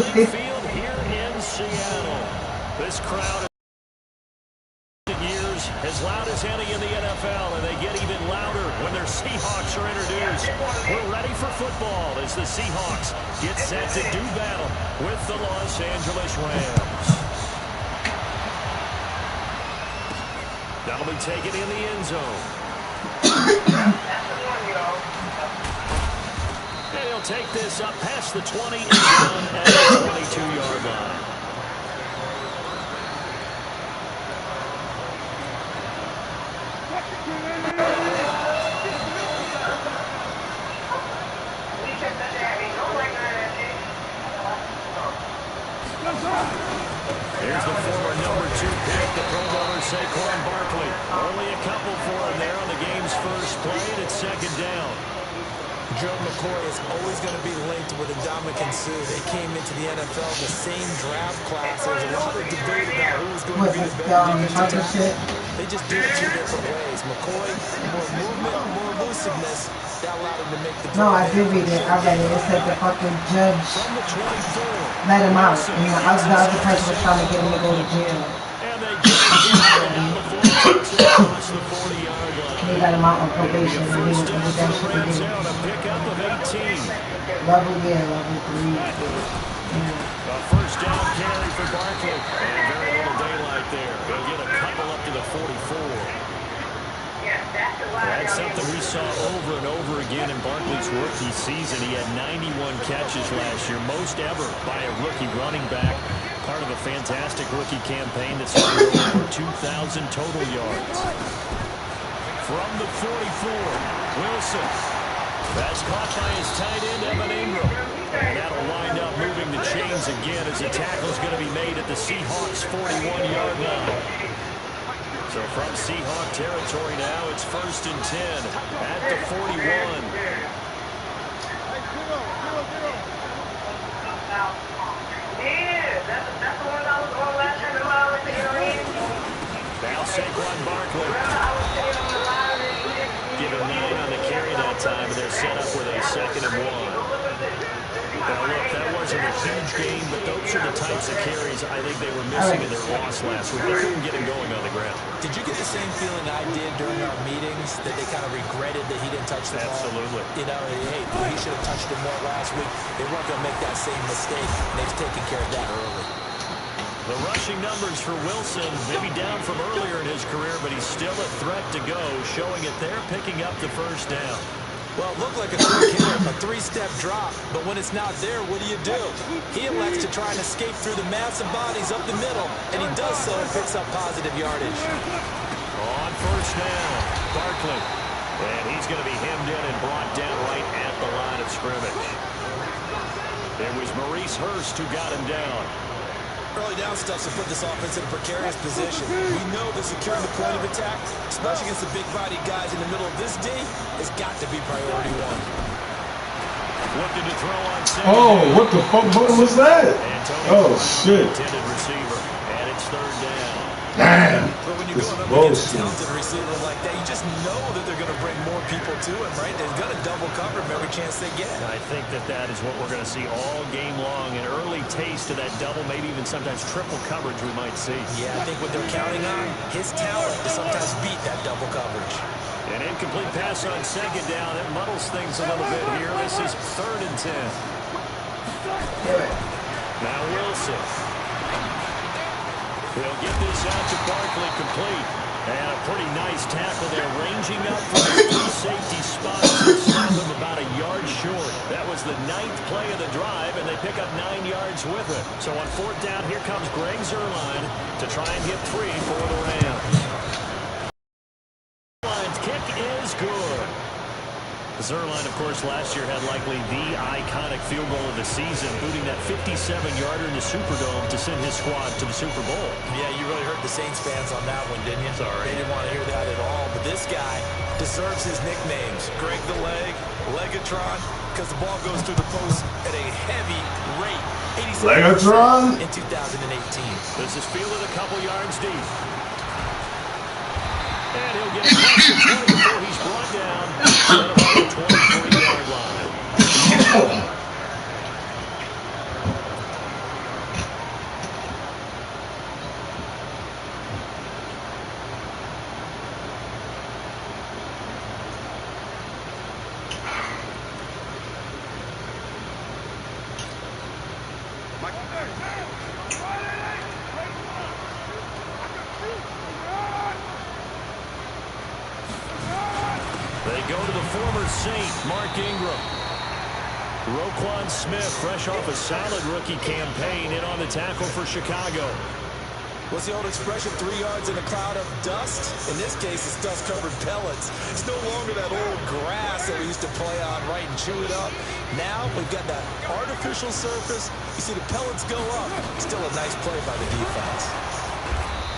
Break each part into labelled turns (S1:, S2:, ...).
S1: Field here in Seattle. This crowd years as loud as any in the NFL, and they get even louder when their Seahawks are introduced. We're ready for football as the Seahawks get set to do battle with the Los Angeles Rams. That'll be taken in the end zone. And he'll take this up past the 20 and down at the 22-yard line. Here's the former number 2 pick, the Pro Bowler Saquon Barkley. Only a couple for him there on the game's first play, and it's second down.
S2: Joe McCoy is always going to be linked with Ndamukong Suh. They came into the NFL the same draft class. There was a lot of debate about who was going to be the better defensive tackle. They just do it 2 different ways. McCoy, more movement, more elusiveness. That allowed him to make the play.
S3: No, I did read it. I read it. It said the fucking judge let him out. And the other person was trying to get him to go to jail. They got him out on probation, and he was that shit again. Level 3.
S1: A first down carry for Barkley. And very little daylight there. He'll get a couple up to the 44. That's something we saw over and over again in Barkley's rookie season. He had 91 catches last year, most ever by a rookie running back. Part of a fantastic rookie campaign that's over 2,000 total yards. From the 44, Wilson. That's caught by his tight end, Evan Ingram. And that'll wind up moving the chains again as the tackle's going to be made at the Seahawks' 41-yard line. So from Seahawk territory now, it's 1st and 10 at the 41. Now Saquon Barkley. Given 9 on the carry that time, and they're set up with a 2nd and 1. Now, look, that wasn't a huge game, but those are the types of carries I think they were missing in their loss last week. They couldn't get him going on the ground.
S2: Did you get the same feeling I did during our meetings, that they kind of regretted that he didn't touch the ball?
S1: Absolutely.
S2: You know, hey, he should have touched it more last week. They weren't going to make that same mistake, and they've taken care of that early.
S1: The rushing numbers for Wilson, maybe down from earlier in his career, but he's still a threat to go, showing it there, picking up the first down.
S2: Well, it looked like a quick hit, a 3-step drop, but when it's not there, what do? He elects to try and escape through the massive bodies up the middle, and he does so and picks up positive yardage.
S1: On first down, Barkley. And he's going to be hemmed in and brought down right at the line of scrimmage. It was Maurice Hurst who got him down.
S2: Early down stuff to put this offense in a precarious position. We know that securing the point of attack, especially against the big-bodied guys in the middle of this D, has got to be priority 1.
S1: Looking to throw on second.
S4: Oh, what the fuck was that? Oh, shit.
S1: Intended receiver, and it's 3rd down.
S4: Damn.
S2: But when you go up against a talented receiver like that, you just know that they're going to bring more people to him, right? They're going to double cover him every chance they get.
S1: I think that is what we're going to see all game long. An early taste of that double, maybe even sometimes triple coverage we might see.
S2: Yeah, I think what they're counting on, his talent to sometimes beat that double coverage.
S1: An incomplete pass on second down. It muddles things a little bit here. This is 3rd and 10. Now Wilson. He'll get this out to Barkley complete. And a pretty nice tackle there, ranging up from the 3 safety spots to stop him about a yard short. That was the 9th play of the drive, and they pick up 9 yards with it. So on 4th down, here comes Greg Zuerlein to try and get 3 for the Rams. Zuerlein's kick is good. Zuerlein, of course, last year had likely the iconic field goal of the season, booting that 57-yarder in the Superdome to send his squad to the Super Bowl.
S2: Yeah, you really hurt the Saints fans on that one, didn't you?
S1: Sorry.
S2: They didn't want to hear that at all. But this guy deserves his nicknames. Greg the Leg, Legatron, because the ball goes through the post at a heavy rate. 87%
S4: Legatron
S2: in 2018.
S1: This is fielded a couple yards deep. And he'll get across the 20 before he's brought down at about the 23-yard line. They go to the former Saint, Mark Ingram. Roquan Smith, fresh off a solid rookie campaign, in on the tackle for Chicago.
S2: What's the old expression, 3 yards in a cloud of dust? In this case, it's dust-covered pellets. It's no longer that old grass that we used to play on, right, and chew it up. Now we've got that artificial surface. You see the pellets go up. Still a nice play by the defense.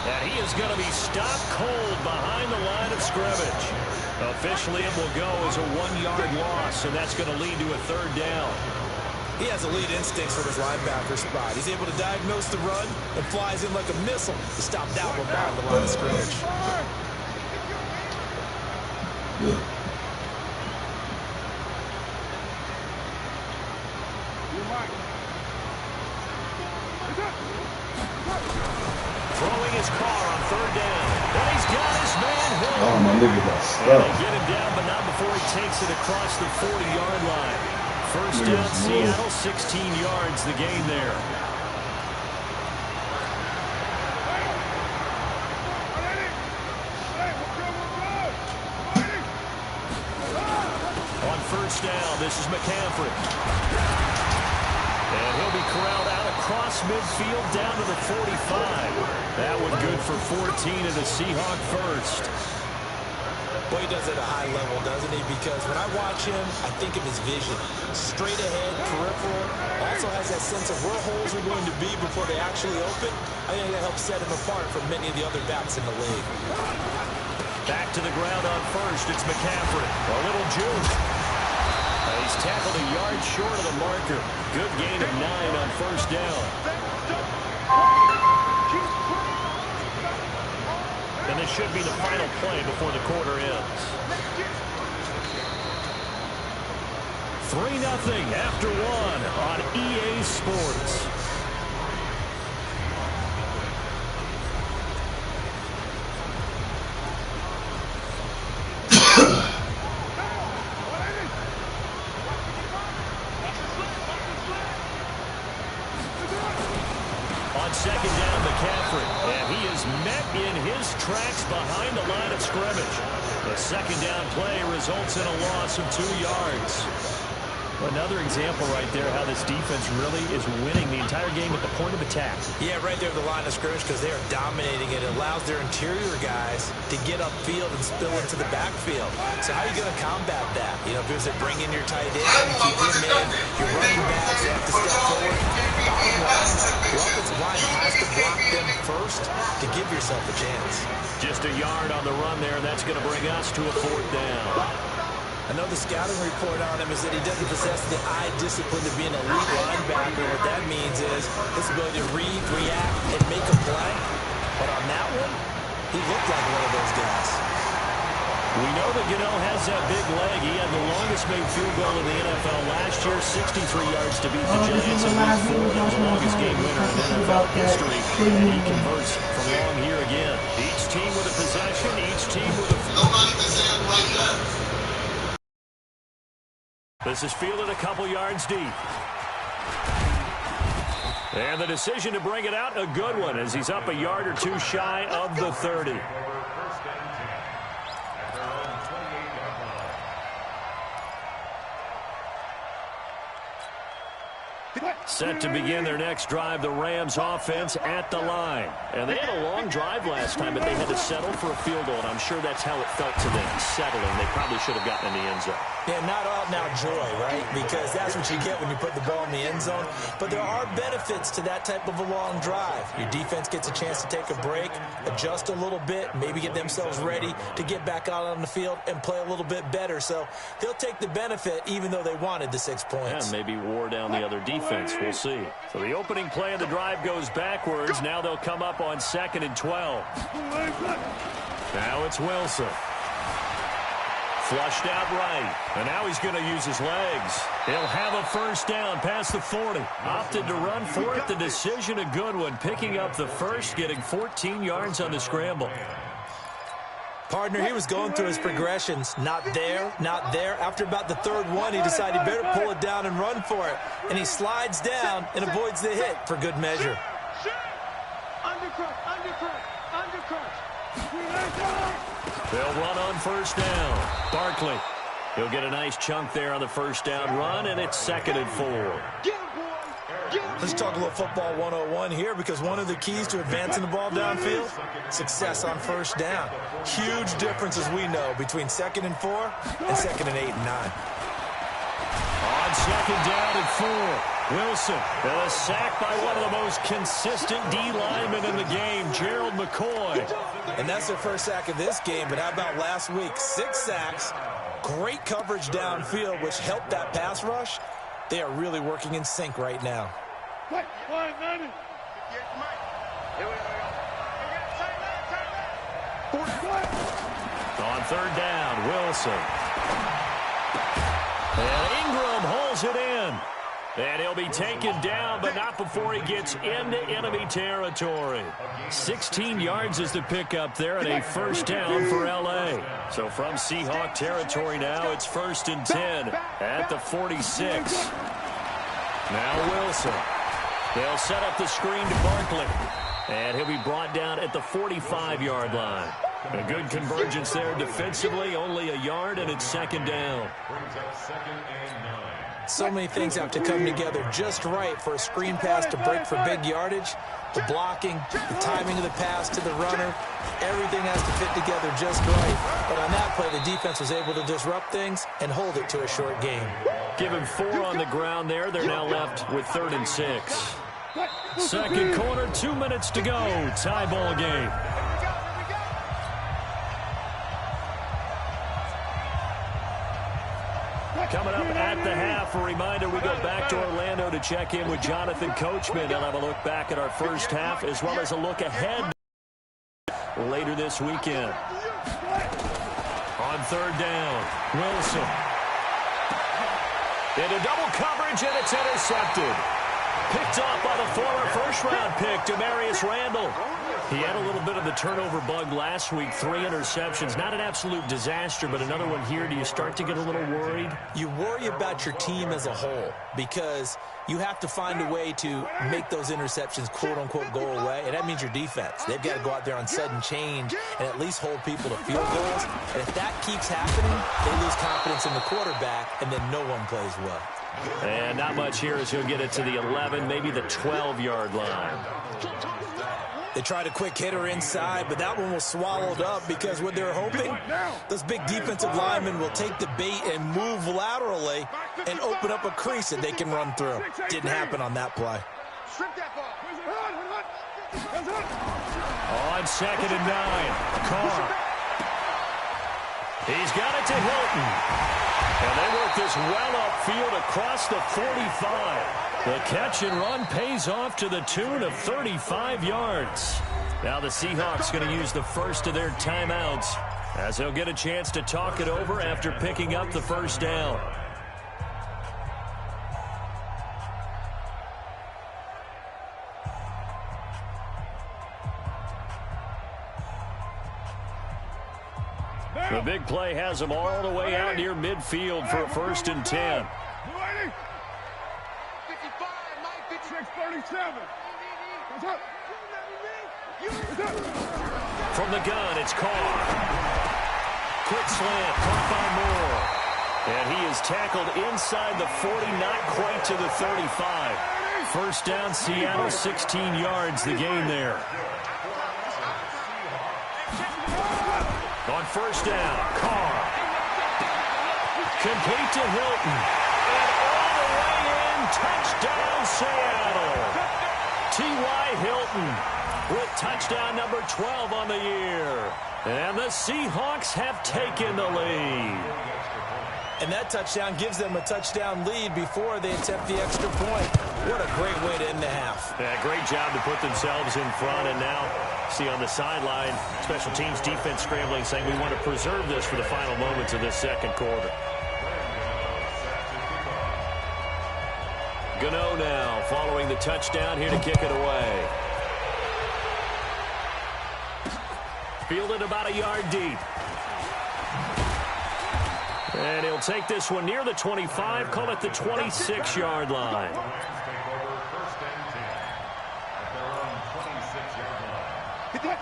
S1: And he is going to be stopped cold behind the line of scrimmage. Officially, it will go as a 1-yard loss, and that's going to lead to a 3rd down.
S2: He has elite instincts for his linebacker spot. He's able to diagnose the run and flies in like a missile to stop that one behind the line of scrimmage.
S1: Throwing his car on 3rd down. And he's got his man hit.
S4: Oh, my nigga got
S1: And
S4: stuck.
S1: they get him down, but not before he takes it across the 40-yard line. First down, Seattle, 16 yards, the gain there. On first down, this is McCaffrey. And he'll be corralled out across midfield down to the 45. That one good for 14 and a Seahawk first.
S2: Well, he does it at a high level, doesn't he? Because when I watch him, I think of his vision. Straight ahead, peripheral. Also has that sense of where holes are going to be before they actually open. I think that helps set him apart from many of the other backs in the league.
S1: Back to the ground on first. It's McCaffrey. A little juke. He's tackled a yard short of the marker. Good gain of 9 on first down. And this should be the final play before the quarter ends. 3-0 after 1 on EA Sports. On second down, McCaffrey, and he is met in his tracks behind the line of scrimmage. The second down play results in a loss of 2 yards. Another example right there how this defense really is winning the entire game at the point of attack.
S2: Yeah, right there at the line of scrimmage because they are dominating it. It allows their interior guys to get upfield and spill into the backfield. So how are you going to combat that? You know, because they bring in your tight end, you keep him in, your running backs have to step forward. Bottom line, your offensive line has to block them first to give yourself a chance.
S1: Just a yard on the run there, and that's going to bring us to a 4th down.
S2: I know the scouting report on him is that he doesn't possess the eye discipline to be an elite linebacker. What that means is his ability to read, react, and make a play. But on that one, he looked like one of those guys.
S1: We know that Gano has that big leg. He had the longest made field goal in the NFL last year, 63 yards to beat the Giants in Week 4. The longest game winner in NFL history. And he converts from long here again. Each team with a possession, each team with a...
S5: Nobody can say it like that.
S1: This is fielded a couple yards deep. And the decision to bring it out, a good one, as he's up a yard or 2 shy of the 30. Set to begin their next drive, the Rams offense at the line. And they had a long drive last time, but they had to settle for a field goal, and I'm sure that's how it felt to them, settling. They probably should have gotten in the end zone.
S2: Yeah, not out now joy, right? Because that's what you get when you put the ball in the end zone. But there are benefits to that type of a long drive. Your defense gets a chance to take a break, adjust a little bit, maybe get themselves ready to get back out on the field and play a little bit better. So they'll take the benefit even though they wanted the 6 points.
S1: Yeah, maybe wore down the other defense. We'll see. So the opening play of the drive goes backwards. Now they'll come up on 2nd and 12. Now it's Wilson. Flushed out right. And now he's going to use his legs. He'll have a first down past the 40. Opted to run for it. The decision a good one. Picking up the first, getting 14 yards on the scramble.
S2: Partner, he was going through his progressions. Not there, not there. After about the third one, he decided he better pull it down and run for it. And he slides down and avoids the hit for good measure.
S1: They'll run on first down. Barkley. He'll get a nice chunk there on the first down run, and it's 2nd and 4.
S2: Let's talk a little football 101 here, because one of the keys to advancing the ball downfield, success on first down. Huge difference, as we know, between 2nd and 4 and 2nd and 8 and 9.
S1: On 2nd down and 4, Wilson. A sack by one of the most consistent D linemen in the game, Gerald McCoy.
S2: And that's their first sack of this game, but how about last week? 6 sacks, great coverage downfield, which helped that pass rush. They are really working in sync right now.
S1: On 3rd down, Wilson. And Ingram holds it in. And he'll be taken down, but not before he gets into enemy territory. 16 yards is the pickup there, and a first down for L.A. So from Seahawk territory now, it's 1st and 10 at the 46. Now Wilson. They'll set up the screen to Barkley. And he'll be brought down at the 45-yard line. A good convergence there defensively, only a yard, and it's 2nd down.
S2: So many things have to come together just right for a screen pass to break for big yardage. The blocking, the timing of the pass to the runner, everything has to fit together just right. But on that play, the defense was able to disrupt things and hold it to a short game.
S1: Give him 4 on the ground there. They're now left with 3rd and 6. Second quarter, 2 minutes to go. Tie ball game. Coming up at the half, a reminder, we go back to Orlando to check in with Jonathan Coachman. He'll have a look back at our first half as well as a look ahead later this weekend. On 3rd down, Wilson. Into double coverage, and it's intercepted. Picked off by the former first-round pick, Demarius Randall. He had a little bit of the turnover bug last week, 3 interceptions. Not an absolute disaster, but another one here. Do you start to get a little worried?
S2: You worry about your team as a whole because you have to find a way to make those interceptions, quote-unquote, go away, and that means your defense. They've got to go out there on sudden change and at least hold people to field goals. And if that keeps happening, they lose confidence in the quarterback, and then no one plays well.
S1: And not much here as he'll get it to the 11, maybe the 12-yard line.
S2: They tried a quick hitter inside, but that one was swallowed up because what they're hoping, those big defensive linemen will take the bait and move laterally and open up a crease that they can run through. Didn't happen on that play.
S1: On 2nd and 9, Carr. He's got it to Hilton. And they work this well upfield across the 45. The catch and run pays off to the tune of 35 yards. Now the Seahawks going to use the first of their timeouts as they'll get a chance to talk it over after picking up the first down. The big play has them all the way out near midfield for a 1st and 10.
S5: 637.
S1: From the gun, it's Carr. Quick slant, caught by Moore. And he is tackled inside the 40, not quite to the 35. First down, Seattle, 16 yards, the gain there. On first down, Carr. Complete to Hilton. And all the way in, touchdown, Seattle. T.Y. Hilton with touchdown number 12 on the year. And the Seahawks have taken the lead.
S2: And that touchdown gives them a touchdown lead before they attempt the extra point. What a great way to end the half.
S1: Yeah, great job to put themselves in front. And now, see on the sideline, special teams defense scrambling, saying we want to preserve this for the final moments of this second quarter. Gano now following the touchdown here to kick it away. fielded about a yard deep. And he'll take this one near the 25, call it the 26-yard line.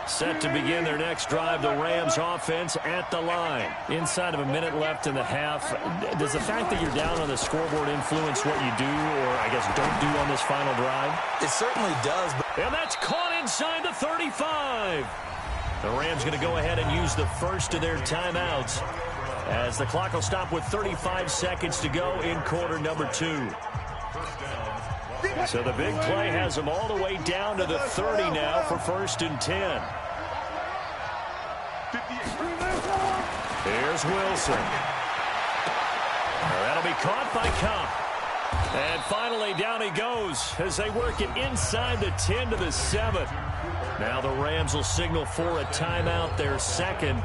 S1: Set to begin their next drive, the Rams offense at the line. Inside of a minute left in the half. Does the fact that you're down on the scoreboard influence what you do, or I guess don't do on this final drive?
S2: It certainly does.
S1: And that's caught inside the 35. The Rams going to go ahead and use the first of their timeouts as the clock will stop with 35 seconds to go in quarter number 2. So the big play has them all the way down to the 30 now for 1st and 10. Here's Wilson. That'll be caught by Cup. And finally down he goes as they work it inside the 10 to the 7. Now the Rams will signal for a timeout, their second,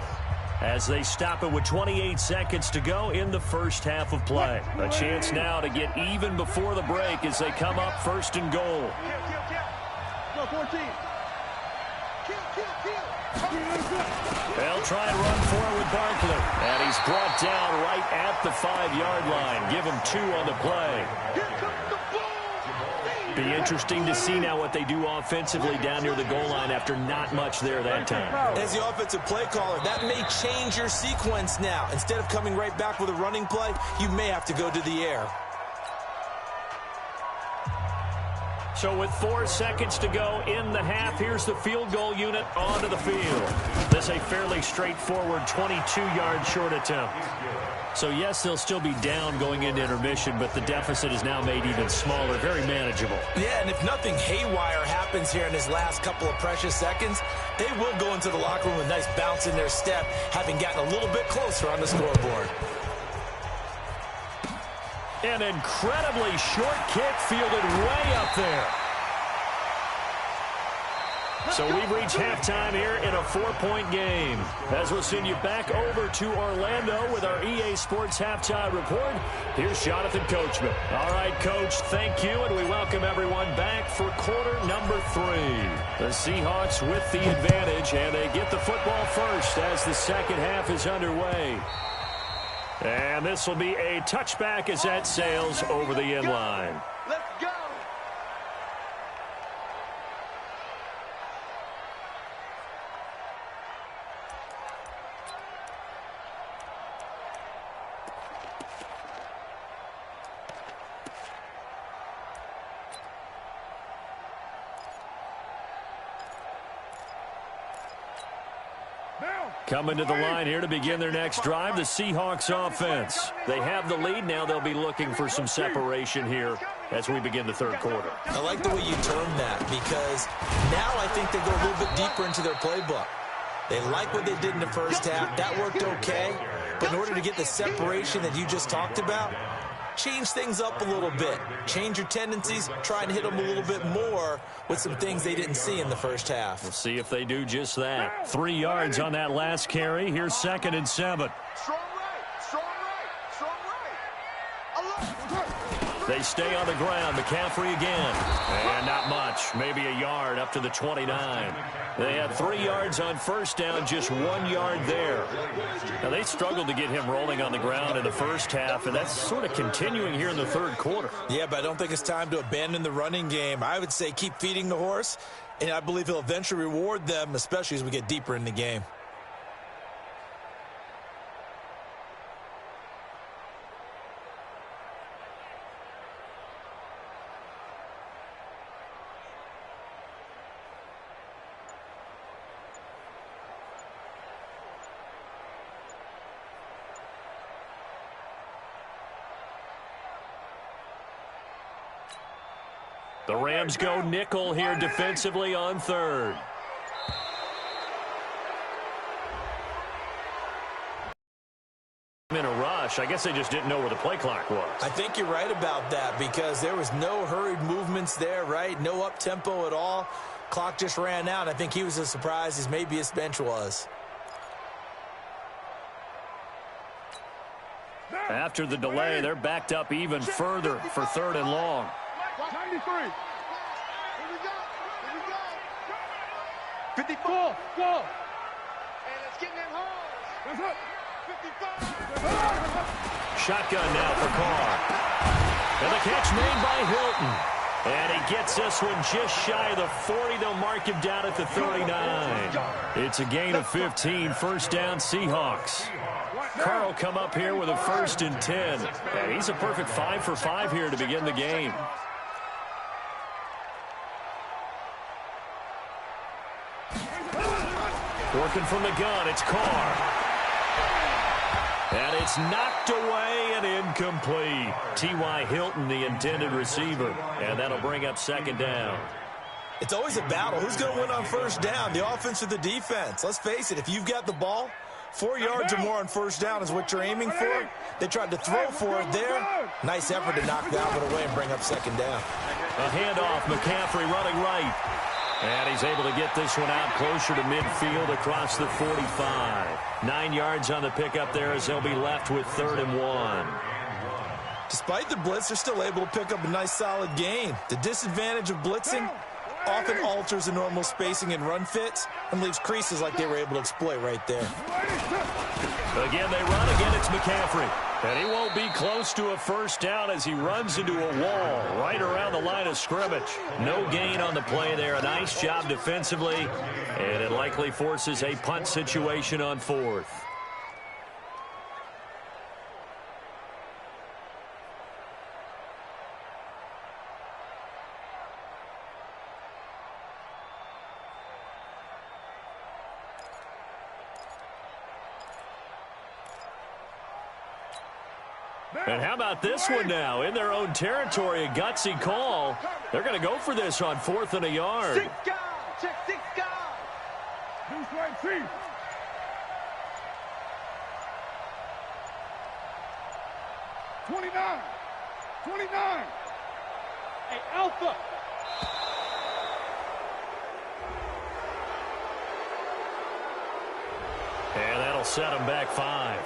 S1: as they stop it with 28 seconds to go in the first half of play. A chance now to get even before the break as they come up 1st and goal. They'll try and run forward Barkley. And he's brought down right at the 5-yard line. Give him 2 on the play. Be interesting to see now what they do offensively down near the goal line after not much there that time.
S2: As the offensive play caller, that may change your sequence now. Instead of coming right back with a running play, you may have to go to the air.
S1: So with 4 seconds to go in the half, here's the field goal unit onto the field. This is a fairly straightforward 22-yard short attempt. So, yes, they'll still be down going into intermission, but the deficit is now made even smaller, very manageable.
S2: Yeah, and if nothing haywire happens here in his last couple of precious seconds, they will go into the locker room with a nice bounce in their step, having gotten a little bit closer on the scoreboard.
S1: An incredibly short kick fielded way up there. So we've reached halftime here in a 4-point game. As we'll send you back over to Orlando with our EA Sports Halftime Report, here's Jonathan Coachman. All right, Coach, thank you, and we welcome everyone back for quarter number 3. The Seahawks with the advantage, and they get the football first as the second half is underway. And this will be a touchback as that sails over the end line.
S5: Let's go.
S1: Coming to the line here to begin their next drive, the Seahawks offense. They have the lead. Now they'll be looking for some separation here as we begin the third quarter.
S2: I like the way you term that because now I think they go a little bit deeper into their playbook. They like what they did in the first half. That worked okay. But in order to get the separation that you just talked about, change things up a little bit. Change your tendencies. Try and hit them a little bit more with some things they didn't see in the first half.
S1: We'll see if they do just that. 3 yards on that last carry. Here's 2nd and 7.
S5: Strong right, strong right, strong right.
S1: They stay on the ground. McCaffrey again. And not much. Maybe a yard up to the 29. They had 3 yards on first down, just 1 yard there. Now, they struggled to get him rolling on the ground in the first half, and that's sort of continuing here in the third quarter.
S2: Yeah, but I don't think it's time to abandon the running game. I would say keep feeding the horse, and I believe he'll eventually reward them, especially as we get deeper in the game.
S1: The Rams go nickel here defensively on third. In a rush. I guess they just didn't know where the play clock was.
S2: I think you're right about that because there was no hurried movements there, right? No up-tempo at all. Clock just ran out. I think he was as surprised as maybe his bench was.
S1: After the delay, they're backed up even further for 3rd and long.
S5: 93. Here we go. Here we go. 54. Go. That's it. 55.
S1: Shotgun now for Carr. And the catch made by Hilton. And he gets this one just shy of the 40. They'll mark him down at the 39. It's a gain of 15. First down, Seahawks. Carr will come up here with a 1st and 10. And he's a perfect 5 for 5 here to begin the game. Working from the gun, it's Carr. And it's knocked away and incomplete. T.Y. Hilton, the intended receiver. And that'll bring up 2nd down.
S2: It's always a battle. Who's going to win on 1st down, the offense or the defense? Let's face it, if you've got the ball, 4 yards or more on 1st down is what you're aiming for. They tried to throw for it there. Nice effort to knock that one away and bring up 2nd down.
S1: A handoff, McCaffrey running right. And he's able to get this one out closer to midfield across the 45. 9 yards on the pickup there as they'll be left with 3rd and 1.
S2: Despite the blitz, they're still able to pick up a nice solid gain. The disadvantage of blitzing often alters the normal spacing and run fits and leaves creases like they were able to exploit right there.
S1: Again, they run. Again, it's McCaffrey. And he won't be close to a 1st down as he runs into a wall right around the line of scrimmage. No gain on the play there. A nice job defensively. And it likely forces a punt situation on 4th. And how about this one now? In their own territory, a gutsy call. They're going to go for this on 4th and a yard.
S5: 6 guys. Check 6 guys. Deuce right, Chief. 29. 29. Hey, Alpha.
S1: And that'll set them back 5.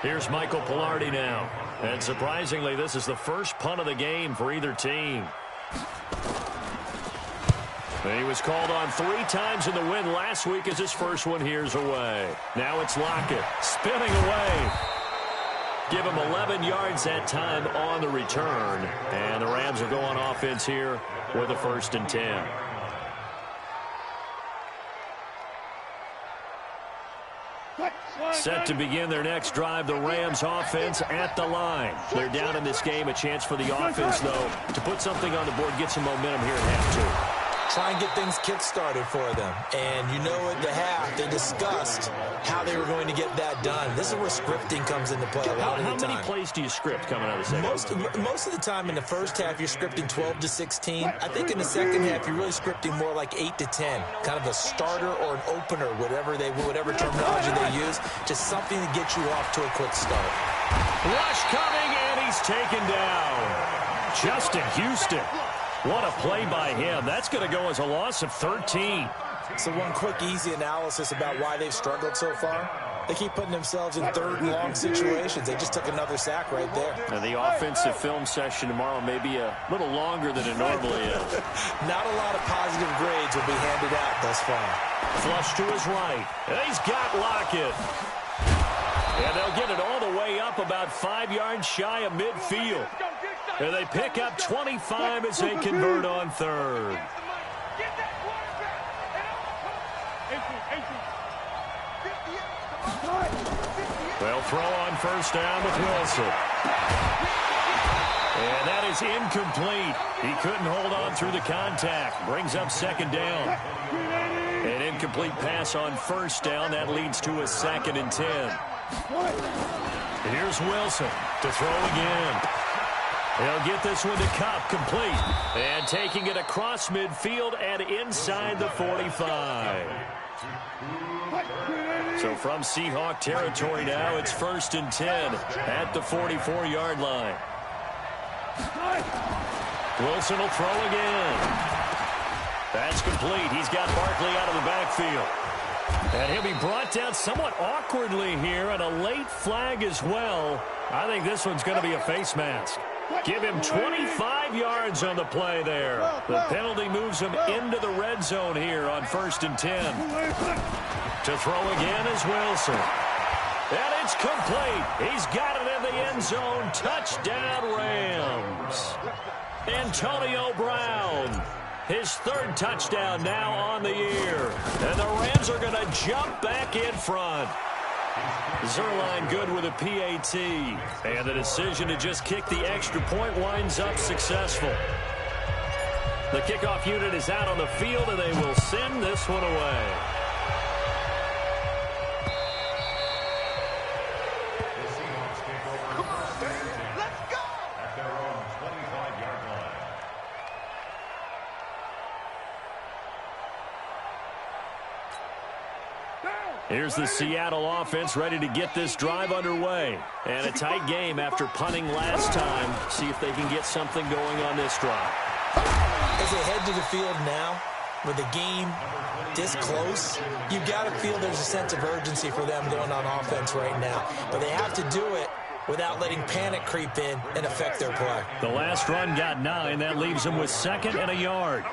S1: Here's Michael Pilardi now. And surprisingly, this is the first punt of the game for either team. He was called on 3 times in the win last week as his first one here's away. Now it's Lockett spinning away. Give him 11 yards that time on the return. And the Rams will go on offense here with a 1st and 10. Set to begin their next drive, the Rams offense at the line. They're down in this game. A chance for the offense, though, to put something on the board, get some momentum here at half 2.
S2: Try and get things kick-started for them. And you know at the half, they discussed how they were going to get that done. This is where scripting comes into play a lot of the time.
S1: How many plays do you script coming out of the second?
S2: Most of the time in the first half, you're scripting 12 to 16. I think in the second half, you're really scripting more like 8 to 10. Kind of a starter or an opener, whatever terminology they use. Just something to get you off to a quick start.
S1: Rush coming, and he's taken down. Justin Houston. What a play by him. That's going to go as a loss of 13.
S2: So one quick, easy analysis about why they've struggled so far. They keep putting themselves in 3rd and long situations. They just took another sack right there.
S1: Now, the offensive film session tomorrow may be a little longer than it normally is.
S2: Not a lot of positive grades will be handed out thus far.
S1: Flush to his right. And he's got Lockett. And they'll get it all the way up about 5 yards shy of midfield. And they pick up 25 as they convert on 3rd. They'll throw on 1st down with Wilson. And that is incomplete. He couldn't hold on through the contact. Brings up 2nd down. An incomplete pass on 1st down. That leads to a 2nd and 10. Here's Wilson to throw again. He'll get this one to Cup, complete. And taking it across midfield and inside the 45. So from Seahawk territory now, it's 1st and 10 at the 44-yard line. Wilson will throw again. That's complete. He's got Barkley out of the backfield. And he'll be brought down somewhat awkwardly here, and a late flag as well. I think this one's going to be a face mask. Give him 25 yards on the play there. The penalty moves him into the red zone here on 1st and 10. To throw again is Wilson. And it's complete. He's got it in the end zone. Touchdown, Rams. Antonio Brown. His 3rd touchdown now on the year. And the Rams are going to jump back in front. Zerline good with a PAT. And the decision to just kick the extra point winds up successful. The kickoff unit is out on the field, and they will send this one away. Here's the Seattle offense ready to get this drive underway. And a tight game after punting last time. See if they can get something going on this drive.
S2: As they head to the field now, with the game this close, you've got to feel there's a sense of urgency for them going on offense right now. But they have to do it without letting panic creep in and affect their play.
S1: The last run got 9. That leaves them with 2nd and a yard.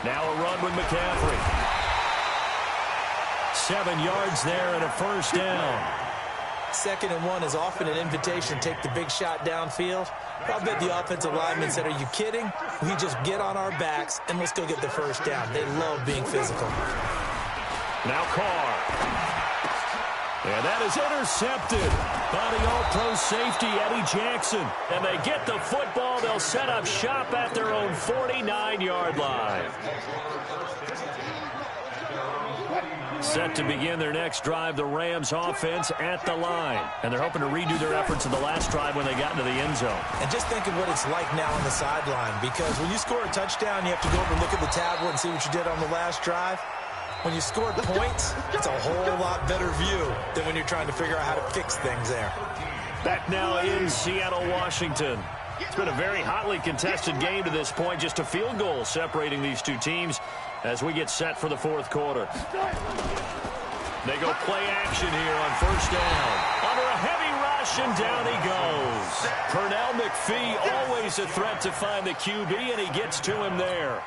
S1: Now a run with McCaffrey. 7 yards there and a 1st down.
S2: 2nd and 1 is often an invitation to take the big shot downfield. I'll bet the offensive lineman said, are you kidding? We just get on our backs and let's go get the 1st down. They love being physical.
S1: Now Carr. And that is intercepted by the all-pro safety, Eddie Jackson. And they get the football. They'll set up shop at their own 49-yard line. Set to begin their next drive, the Rams offense at the line. And they're hoping to redo their efforts in the last drive when they got into the end zone.
S2: And just think of what it's like now on the sideline, because when you score a touchdown, you have to go over and look at the tablet and see what you did on the last drive. When you scored points, it's a whole lot better view than when you're trying to figure out how to fix things there.
S1: Back now in Seattle, Washington. It's been a very hotly contested game to this point. Just a field goal separating these two teams as we get set for the 4th quarter. They go play action here on 1st down. Under a heavy rush, and down he goes. Pernell McPhee, always a threat to find the QB, and he gets to him there.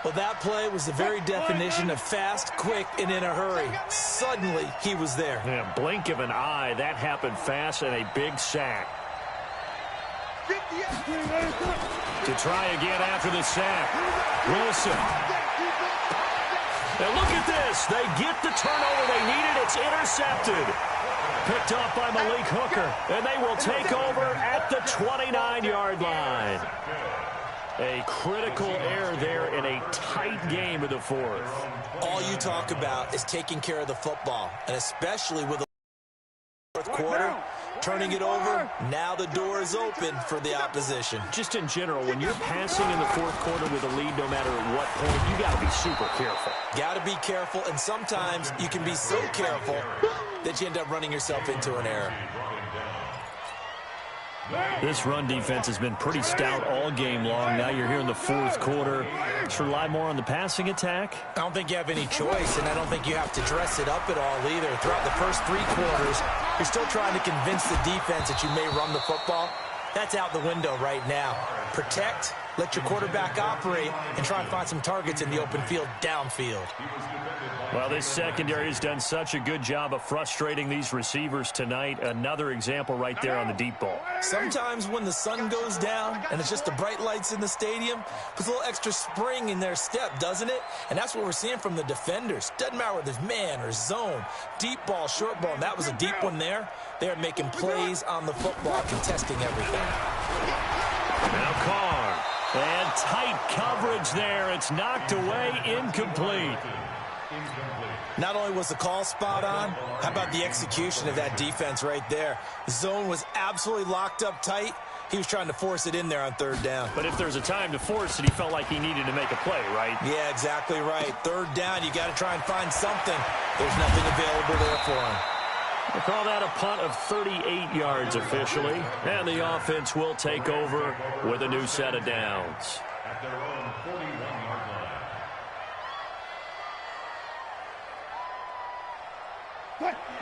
S2: Well, that play was the very definition of fast, quick, and in a hurry. Suddenly, he was there.
S1: Yeah, blink of an eye. That happened fast, and a big sack. To try again after the sack. Wilson. Now look at this. They get the turnover they needed. It's intercepted. Picked off by Malik Hooker. And they will take over at the 29-yard line. A critical error there in a tight game of the 4th.
S2: All you talk about is taking care of the football, and especially with the 4th quarter, turning it over, now the door is open for the opposition.
S1: Just in general, when you're passing in the 4th quarter with a lead, no matter at what point, you got to be super careful.
S2: Got to be careful, and sometimes you can be so careful that you end up running yourself into an error.
S1: This run defense has been pretty stout all game long. Now you're here in the 4th quarter. Just rely more on the passing attack.
S2: I don't think you have any choice, and I don't think you have to dress it up at all either. Throughout the first 3 quarters, you're still trying to convince the defense that you may run the football. That's out the window right now. Protect, let your quarterback operate, and try and find some targets in the open field downfield.
S1: Well, this secondary has done such a good job of frustrating these receivers tonight. Another example right there on the deep ball.
S2: Sometimes when the sun goes down and it's just the bright lights in the stadium, puts a little extra spring in their step, doesn't it? And that's what we're seeing from the defenders. Doesn't matter whether it's man or zone, deep ball, short ball, and that was a deep one there. They're making plays on the football, contesting everything.
S1: Now Carr. And tight coverage there. It's knocked away, incomplete.
S2: Not only was the call spot on, how about the execution of that defense right there? The zone was absolutely locked up tight. He was trying to force it in there on 3rd down.
S1: But if there's a time to force it, he felt like he needed to make a play, right?
S2: Yeah, exactly right. 3rd down, you got to try and find something. There's nothing available there for him.
S1: They call that a punt of 38 yards officially. And the offense will take over with a new set of downs.
S6: At their own 41-yard line.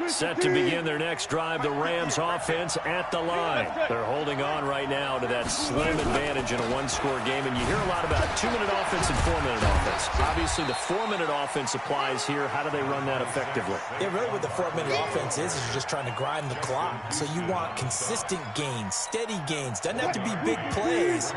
S1: Set to begin their next drive, the Rams offense at the line. They're holding on right now to that slim advantage in a one-score game, and you hear a lot about 2-minute offense and 4-minute offense. Obviously, the 4-minute offense applies here. How do they run that effectively?
S2: Yeah, really what the 4-minute offense is you're just trying to grind the clock. So you want consistent gains, steady gains. Doesn't have to be big plays,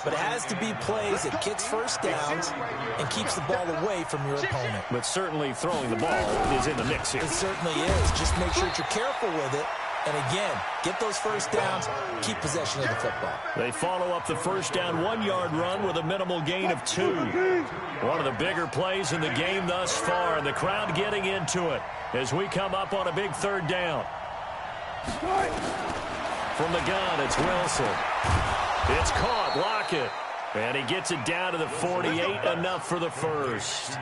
S2: but it has to be plays that gets first downs and keeps the ball away from your opponent.
S1: But certainly throwing the ball is in the mix here.
S2: It certainly is. Just make sure that you're careful with it. And again, get those first downs, keep possession of the football.
S1: They follow up the first down 1-yard run with a minimal gain of 2. One of the bigger plays in the game thus far, and the crowd getting into it as we come up on a big 3rd down. From the gun, it's Wilson. It's caught, Lockett. And he gets it down to the 48, enough for the first.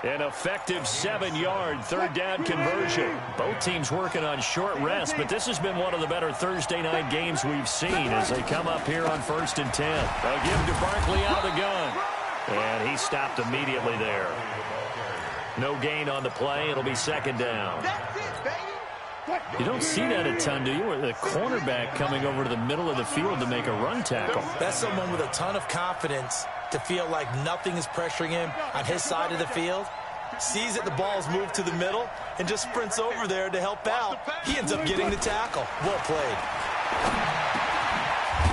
S1: An effective 7-yard 3rd down conversion. Both teams working on short rest, but this has been one of the better Thursday night games we've seen as they come up here on 1st and 10. They'll give to Barkley out of the gun. And he stopped immediately there. No gain on the play. It'll be 2nd down. You don't see that a ton, do you? Where the cornerback coming over to the middle of the field to make a run tackle.
S2: That's someone with a ton of confidence to feel like nothing is pressuring him on his side of the field. Sees that the ball's moved to the middle and just sprints over there to help out. He ends up getting the tackle. Well played.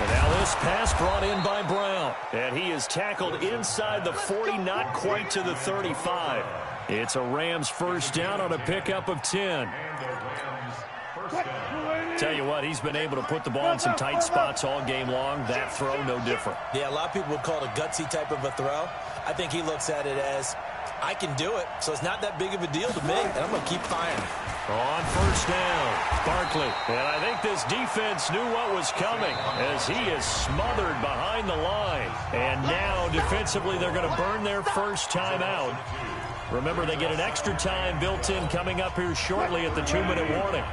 S1: And now this pass brought in by Brown. And he is tackled inside the 40, not quite to the 35. It's a Rams 1st down on a pickup of 10. Tell you what, he's been able to put the ball in some tight spots all game long. That throw, no different.
S2: Yeah, a lot of people would call it a gutsy type of a throw. I think he looks at it as, I can do it, so it's not that big of a deal to me, and I'm going to keep firing.
S1: On 1st down, Barkley. And I think this defense knew what was coming as he is smothered behind the line. And now, defensively, they're going to burn their first time out. Remember, they get an extra time built in coming up here shortly at the 2-minute warning.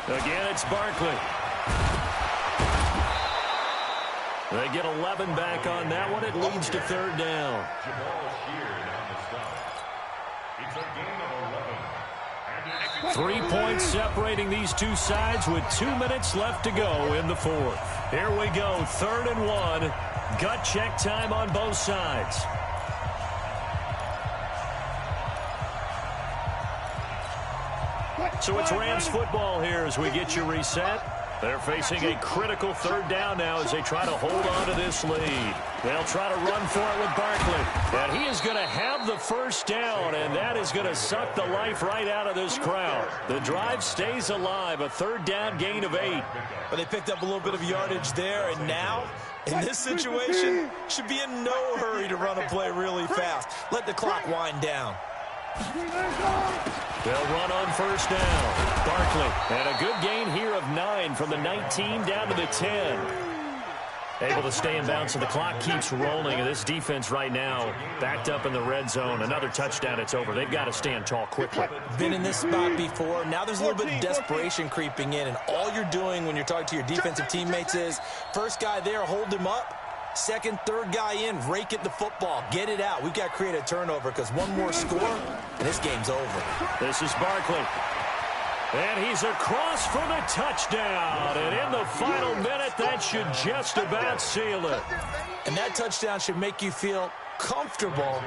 S1: Again, it's Barkley. They get 11 back on that one. It leads to 3rd down.
S6: It's
S1: 3 points separating these two sides with 2 minutes left to go in the 4th. Here we go, 3rd and 1. Gut check time on both sides. So it's Rams football here as we get you reset. They're facing a critical 3rd down now as they try to hold on to this lead. They'll try to run for it with Barkley. And he is going to have the first down, and that is going to suck the life right out of this crowd. The drive stays alive, a 3rd down gain of 8.
S2: But they picked up a little bit of yardage there, and now, in this situation, should be in no hurry to run a play really fast. Let the clock wind down.
S1: They'll run on 1st down. Barkley, and a good gain here of 9 from the 19 down to the 10. Able to stay in bounds, so the clock keeps rolling. And this defense right now backed up in the red zone. Another touchdown, it's over. They've got to stand tall quickly.
S2: Been in this spot before. Now there's a little bit of desperation creeping in. And all you're doing when you're talking to your defensive teammates is, first guy there, hold him up. Second, third guy in, rake at the football. Get it out. We've got to create a turnover because one more score, and this game's over.
S1: This is Barkley. And he's across for the touchdown. And in the final minute, that should just about seal it.
S2: And that touchdown should make you feel comfortable.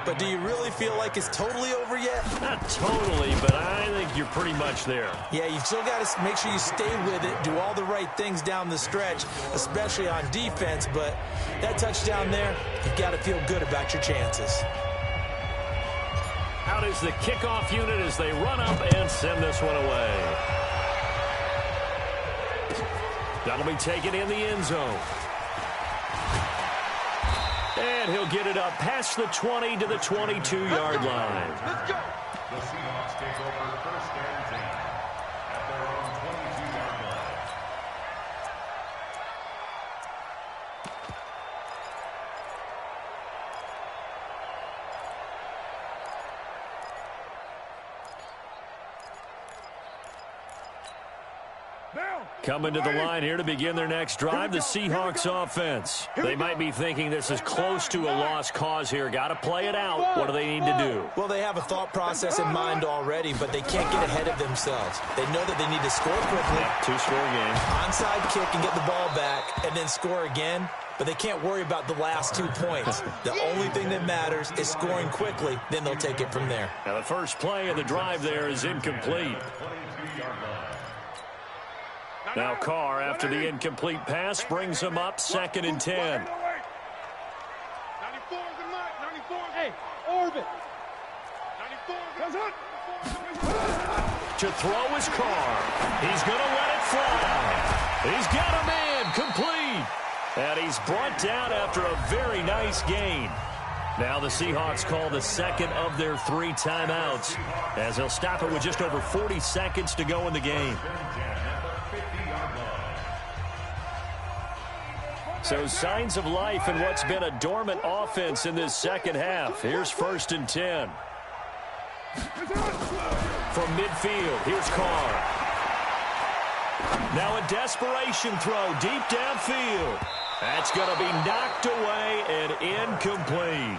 S2: But do you really feel like it's totally over yet?
S1: Not totally, but I think you're pretty much there.
S2: Yeah, you've still got to make sure you stay with it, do all the right things down the stretch, especially on defense. But that touchdown there, you've got to feel good about your chances.
S1: Out is the kickoff unit as they run up and send this one away. That'll be taken in the end zone. And he'll get it up past the 20 to the 22-yard line.
S5: Let's go.
S6: The Seahawks take over 1st and 10 at their own 22-yard line.
S1: Coming to the line here to begin their next drive, the Seahawks offense. They might be thinking this is close to a lost cause here. Got to play it out. What do they need to do?
S2: Well, they have a thought process in mind already, but they can't get ahead of themselves. They know that they need to score quickly.
S1: Two-score game.
S2: Onside kick and get the ball back and then score again. But they can't worry about the last 2 points. The only thing that matters is scoring quickly. Then they'll take it from there.
S1: Now the first play of the drive there is incomplete. Now Carr, after the incomplete pass, brings him up 2nd and 10.
S5: 94 is the mark. 94. Hey, orbit. 94
S1: To throw is Carr. He's going to let it fly. He's got a man complete. And he's brought down after a very nice gain. Now the Seahawks call the second of their 3 timeouts, as they'll stop it with just over 40 seconds to go in the game. So signs of life in what's been a dormant offense in this second half. Here's 1st and 10. From midfield, here's Carr. Now a desperation throw deep downfield. That's going to be knocked away and incomplete.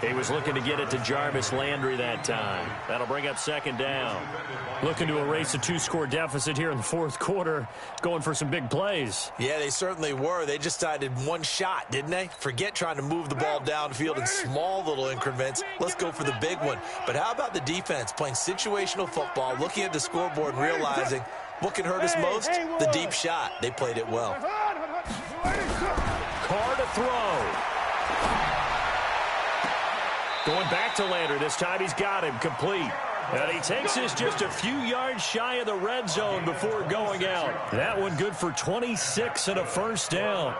S1: He was looking to get it to Jarvis Landry that time. That'll bring up 2nd down. Looking to erase a 2-score deficit here in the 4th quarter. Going for some big plays.
S2: Yeah, they certainly were. They just decided one shot, didn't they? Forget trying to move the ball downfield in small little increments. Let's go for the big one. But how about the defense playing situational football, looking at the scoreboard and realizing what can hurt us most? The deep shot. They played it well.
S1: Carr to throw. Going back to Landry. This time he's got him complete. And he takes this just a few yards shy of the red zone before going out. That one good for 26 and a 1st down.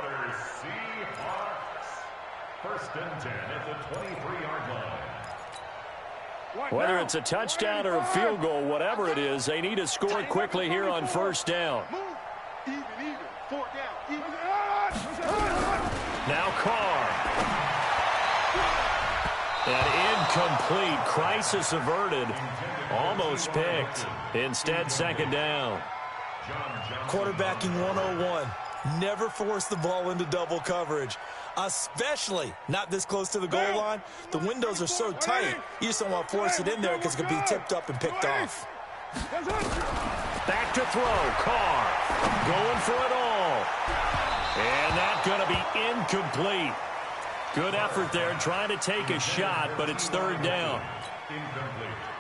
S6: First and 10 at the 23-yard line.
S1: Whether it's a touchdown or a field goal, whatever it is, they need to score quickly here on 1st down.
S5: Even. 4 down. Even.
S1: Now Carr. And incomplete. Crisis averted. Almost picked. Instead, 2nd down.
S2: Quarterbacking 101. Never force the ball into double coverage, especially not this close to the goal line. The windows are so tight, you just don't want to force it in there because it could be tipped up and picked off.
S1: Back to throw. Carr going for it all. And that's going to be incomplete. Good effort there trying to take a shot, but it's 3rd down.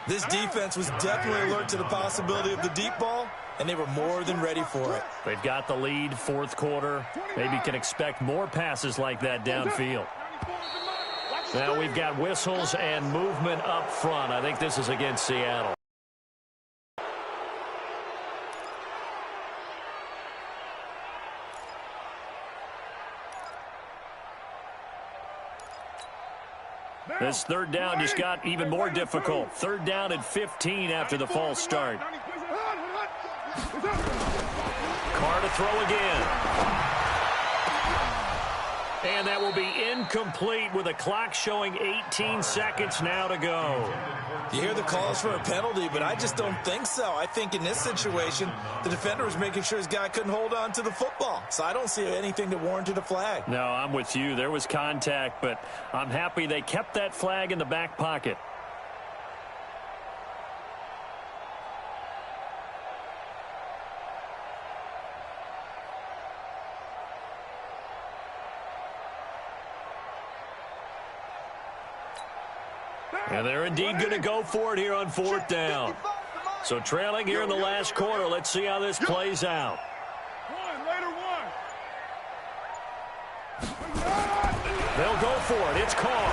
S2: This defense was definitely alert to the possibility of the deep ball, and they were more than ready for it.
S1: They've got the lead, 4th quarter. Maybe can expect more passes like that downfield. Now we've got whistles and movement up front. I think this is against Seattle. This 3rd down just got even more difficult. 3rd down and 15 after the false start. Carr to throw again. And that will be incomplete with a clock showing 18 seconds now to go.
S2: You hear the calls for a penalty, but I just don't think so. I think in this situation, the defender was making sure his guy couldn't hold on to the football. So I don't see anything that warranted a flag.
S1: No, I'm with you. There was contact, but I'm happy they kept that flag in the back pocket. And they're indeed going to go for it here on 4th down. So trailing here in the last quarter. Let's see how this plays out. They'll go for it. It's Carr.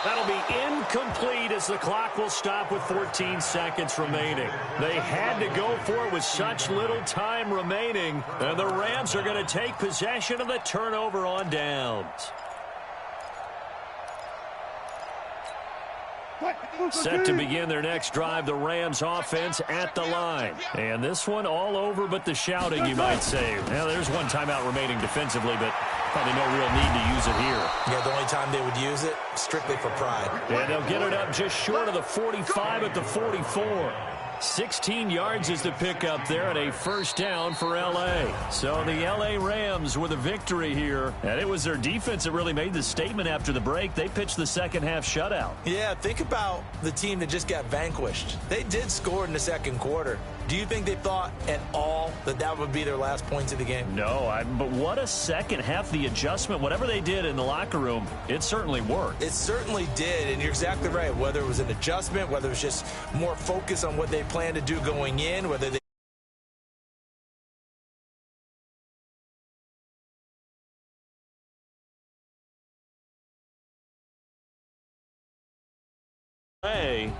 S1: That'll be incomplete as the clock will stop with 14 seconds remaining. They had to go for it with such little time remaining. And the Rams are going to take possession of the turnover on downs. Set to begin their next drive, the Rams offense at the line. And this one all over but the shouting, you might say. Now, there's one timeout remaining defensively, but probably no real need to use it here.
S2: Yeah, the only time they would use it, strictly for pride.
S1: And they'll get it up just short of the 45 at the 44. 16 yards is the pickup there and a first down for L.A. So the L.A. Rams with a victory here. And it was their defense that really made the statement after the break. They pitched the second half shutout.
S2: Yeah, think about the team that just got vanquished. They did score in the second quarter. Do you think they thought at all that that would be their last points of the game?
S1: No, but what a second half. The adjustment, whatever they did in the locker room, it certainly worked.
S2: It certainly did, and you're exactly right. Whether it was an adjustment, whether it was just more focus on what they planned to do going in, whether they
S1: Hey.